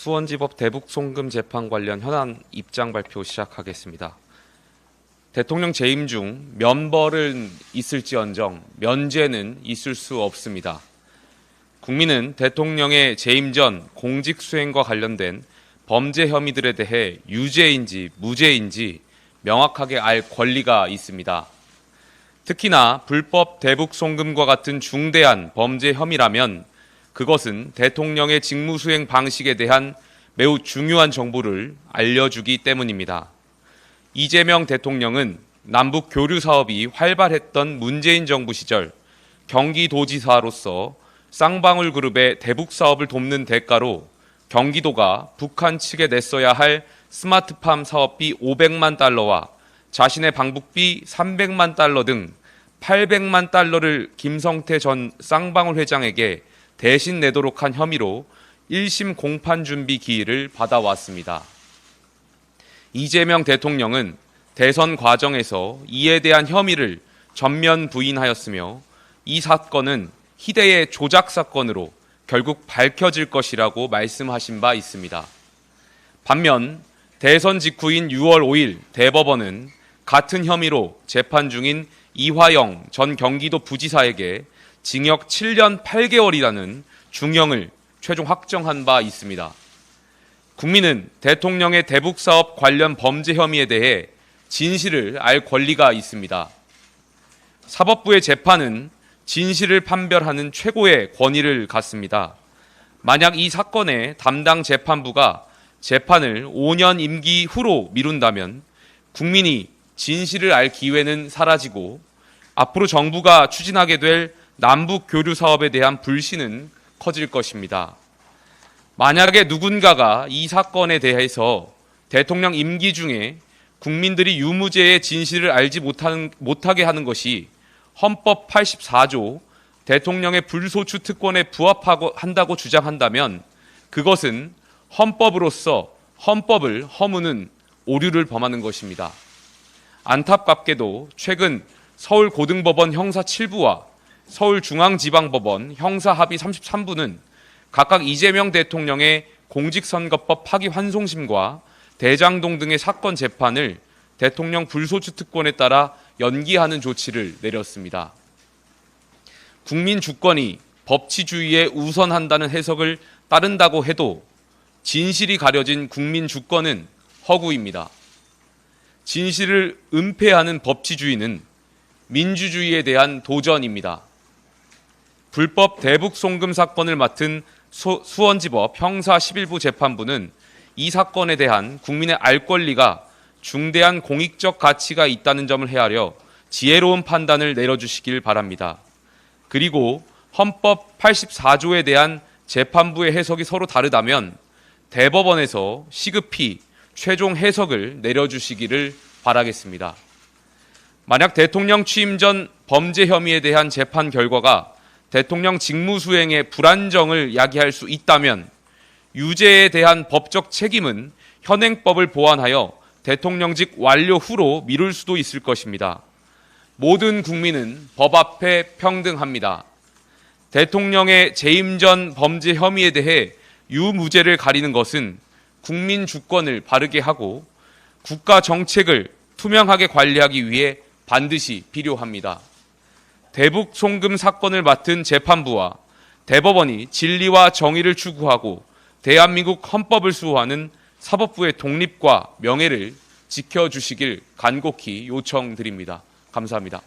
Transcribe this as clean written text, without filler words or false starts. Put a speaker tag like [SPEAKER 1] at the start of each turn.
[SPEAKER 1] 수원지법 대북송금 재판 관련 현안 입장 발표 시작하겠습니다. 대통령 재임 중 면벌은 있을지언정 면죄는 있을 수 없습니다. 국민은 대통령의 재임 전 공직 수행과 관련된 범죄 혐의들에 대해 유죄인지 무죄인지 명확하게 알 권리가 있습니다. 특히나 불법 대북 송금과 같은 중대한 범죄 혐의라면 그것은 대통령의 직무 수행 방식에 대한 매우 중요한 정보를 알려주기 때문입니다. 이재명 대통령은 남북 교류 사업이 활발했던 문재인 정부 시절 경기도지사로서 쌍방울 그룹의 대북 사업을 돕는 대가로 경기도가 북한 측에 냈어야 할 스마트팜 사업비 500만 달러와 자신의 방북비 300만 달러 등 800만 달러를 김성태 전 쌍방울 회장에게 대신 내도록 한 혐의로 1심 공판 준비 기일을 받아왔습니다. 이재명 대통령은 대선 과정에서 이에 대한 혐의를 전면 부인하였으며 이 사건은 희대의 조작 사건으로 결국 밝혀질 것이라고 말씀하신 바 있습니다. 반면 대선 직후인 6월 5일 대법원은 같은 혐의로 재판 중인 이화영 전 경기도 부지사에게 징역 7년 8개월이라는 중형을 최종 확정한 바 있습니다. 국민은 대통령의 대북 사업 관련 범죄 혐의에 대해 진실을 알 권리가 있습니다. 사법부의 재판은 진실을 판별하는 최고의 권위를 갖습니다. 만약 이 사건의 담당 재판부가 재판을 5년 임기 후로 미룬다면 국민이 진실을 알 기회는 사라지고 앞으로 정부가 추진하게 될 남북 교류 사업에 대한 불신은 커질 것입니다. 만약에 누군가가 이 사건에 대해서 대통령 임기 중에 국민들이 유무죄의 진실을 알지 못하게 하는 것이 헌법 84조 대통령의 불소추 특권에 부합한다고 주장한다면 그것은 헌법으로서 헌법을 허무는 오류를 범하는 것입니다. 안타깝게도 최근 서울고등법원 형사 7부와 서울중앙지방법원 형사합의 33부는 각각 이재명 대통령의 공직선거법 파기환송심과 대장동 등의 사건 재판을 대통령 불소추 특권에 따라 연기하는 조치를 내렸습니다. 국민 주권이 법치주의에 우선한다는 해석을 따른다고 해도 진실이 가려진 국민 주권은 허구입니다. 진실을 은폐하는 법치주의는 민주주의에 대한 도전입니다. 불법 대북 송금 사건을 맡은 수원지법 형사 11부 재판부는 이 사건에 대한 국민의 알 권리가 중대한 공익적 가치가 있다는 점을 헤아려 지혜로운 판단을 내려주시길 바랍니다. 그리고 헌법 84조에 대한 재판부의 해석이 서로 다르다면 대법원에서 시급히 최종 해석을 내려주시기를 바라겠습니다. 만약 대통령 취임 전 범죄 혐의에 대한 재판 결과가 대통령 직무 수행의 불안정을 야기할 수 있다면 유죄에 대한 법적 책임은 현행법을 보완하여 대통령직 완료 후로 미룰 수도 있을 것입니다. 모든 국민은 법 앞에 평등합니다. 대통령의 재임 전 범죄 혐의에 대해 유무죄를 가리는 것은 국민 주권을 바르게 하고 국가 정책을 투명하게 관리하기 위해 반드시 필요합니다. 대북 송금 사건을 맡은 재판부와 대법원이 진리와 정의를 추구하고 대한민국 헌법을 수호하는 사법부의 독립과 명예를 지켜주시길 간곡히 요청드립니다. 감사합니다.